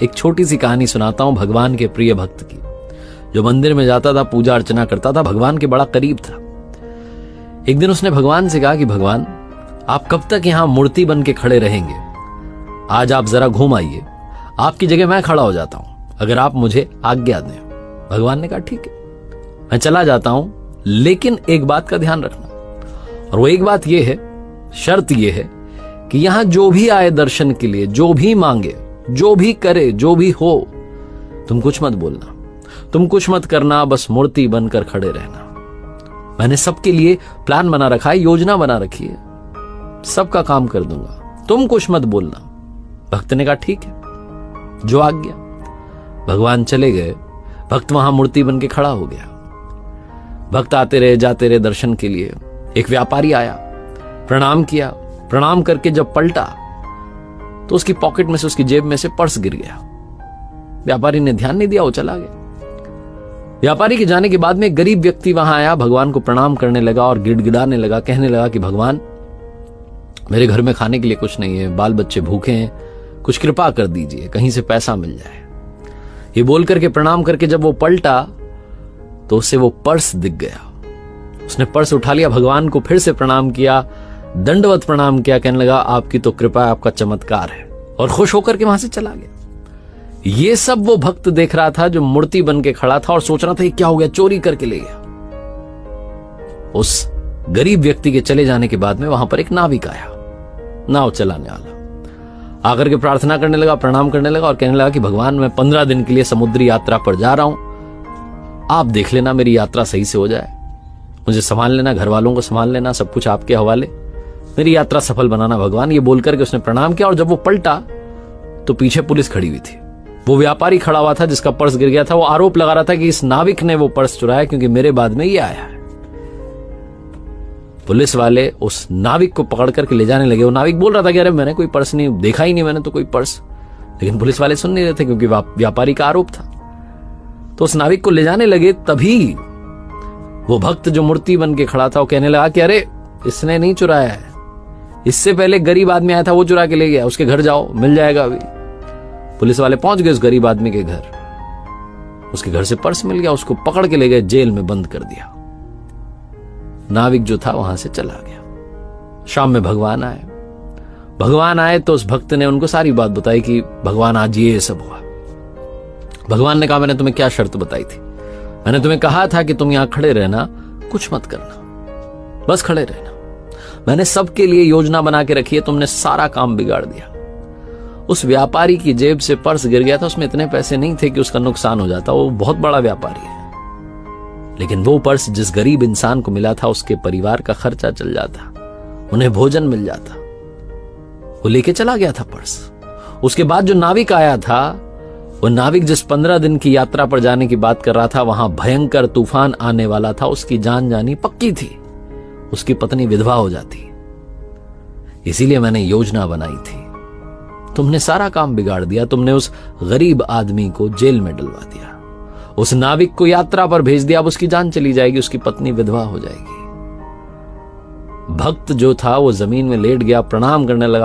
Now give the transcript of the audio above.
एक छोटी सी कहानी सुनाता हूं भगवान के प्रिय भक्त की, जो मंदिर में जाता था, पूजा अर्चना करता था, भगवान के बड़ा करीब था। एक दिन उसने भगवान से कहा कि भगवान, आप कब तक यहां मूर्ति बन के खड़े रहेंगे? आज आप जरा घूम आइए, आपकी जगह मैं खड़ा हो जाता हूं, अगर आप मुझे आज्ञा दें। भगवान ने कहा ठीक है, मैं चला जाता हूं, लेकिन एक बात का ध्यान रखना, और वो एक बात ये है, शर्त ये है कि यहां जो भी आए दर्शन के लिए, जो भी मांगे, जो भी करे, जो भी हो, तुम कुछ मत बोलना, तुम कुछ मत करना, बस मूर्ति बनकर खड़े रहना। मैंने सबके लिए प्लान बना रखा है, योजना बना रखी है, सबका काम कर दूंगा, तुम कुछ मत बोलना। भक्त ने कहा ठीक है, जो आज्ञा। भगवान चले गए, भक्त वहां मूर्ति बन के खड़ा हो गया। भक्त आते रहे, जाते रहे दर्शन के लिए। एक व्यापारी आया, प्रणाम किया, प्रणाम करके जब पलटा तो उसकी पॉकेट में से, उसकी जेब में से पर्स गिर गया। व्यापारी ने ध्यान नहीं दिया, वो चला गया। व्यापारी के जाने के बाद में एक गरीब व्यक्ति वहां आया, भगवान को प्रणाम करने लगा और गिड़गिड़ाने लगा, कहने लगा कि भगवान, मेरे घर में खाने के लिए कुछ नहीं है, बाल बच्चे भूखे हैं, कुछ कृपा कर दीजिए, कहीं से पैसा मिल जाए। ये बोल करके, प्रणाम करके जब वो पलटा तो उसे वो पर्स दिख गया। उसने पर्स उठा लिया, भगवान को फिर से प्रणाम किया, दंडवत प्रणाम किया, कहने लगा आपकी तो कृपा है, आपका चमत्कार है, और खुश होकर के वहां से चला गया। ये सब वो भक्त देख रहा था जो मूर्ति बन के खड़ा था और सोच रहा था ये क्या हो गया, चोरी करके ले गया। उस गरीब व्यक्ति के चले जाने के बाद में वहां पर एक नाविक आया, नाव चलाने वाला, आकर के प्रार्थना करने लगा, प्रणाम करने लगा और कहने लगा कि भगवान, मैं 15 दिन के लिए समुद्री यात्रा पर जा रहा हूं, आप देख लेना मेरी यात्रा सही से हो जाए, मुझे संभाल लेना, घर वालों को संभाल लेना, सब कुछ आपके हवाले, मेरी यात्रा सफल बनाना भगवान। ये बोलकर के उसने प्रणाम किया और जब वो पलटा तो पीछे पुलिस खड़ी हुई थी। वो व्यापारी खड़ा हुआ था जिसका पर्स गिर गया था, वो आरोप लगा रहा था कि इस नाविक ने वो पर्स चुराया क्योंकि मेरे बाद में ये आया है। पुलिस वाले उस नाविक को पकड़ करके ले जाने लगे। वो नाविक बोल रहा था कि अरे मैंने कोई पर्स नहीं देखा, ही नहीं मैंने तो कोई पर्स, लेकिन पुलिस वाले सुन नहीं रहे थे क्योंकि व्यापारी का आरोप था। तो उस नाविक को ले जाने लगे, तभी वो भक्त जो मूर्ति बन के खड़ा था वो कहने लगा कि अरे इसने नहीं चुराया है, इससे पहले गरीब आदमी आया था वो चुरा के ले गया, उसके घर जाओ, मिल जाएगा अभी। पुलिस वाले पहुंच गए उस गरीब आदमी के घर, उसके घर से पर्स मिल गया, उसको पकड़ के ले गए, जेल में बंद कर दिया। नाविक जो था वहां से चला गया। शाम में भगवान आए। भगवान आए तो उस भक्त ने उनको सारी बात बताई कि भगवान आज ये सब हुआ। भगवान ने कहा मैंने तुम्हें क्या शर्त बताई थी? मैंने तुम्हें कहा था कि तुम यहां खड़े रहना, कुछ मत करना, बस खड़े रहना। मैंने सबके लिए योजना बना के रखी है, तुमने सारा काम बिगाड़ दिया। उस व्यापारी की जेब से पर्स गिर गया था, उसमें इतने पैसे नहीं थे कि उसका नुकसान हो जाता, वो बहुत बड़ा व्यापारी है, लेकिन वो पर्स जिस गरीब इंसान को मिला था उसके परिवार का खर्चा चल जाता, उन्हें भोजन मिल जाता। वो लेके चला गया था पर्स। उसके बाद जो नाविक आया था, वो नाविक जिस 15 दिन की यात्रा पर जाने की बात कर रहा था, वहां भयंकर तूफान आने वाला था, उसकी जान जानी पक्की थी, उसकी पत्नी विधवा हो जाती। इसीलिए मैंने योजना बनाई थी, तुमने सारा काम बिगाड़ दिया, तुमने उस गरीब आदमी को जेल में डलवा दिया, उस नाविक को यात्रा पर भेज दिया, अब उसकी जान चली जाएगी, उसकी पत्नी विधवा हो जाएगी। भक्त जो था वो जमीन में लेट गया, प्रणाम करने लगा।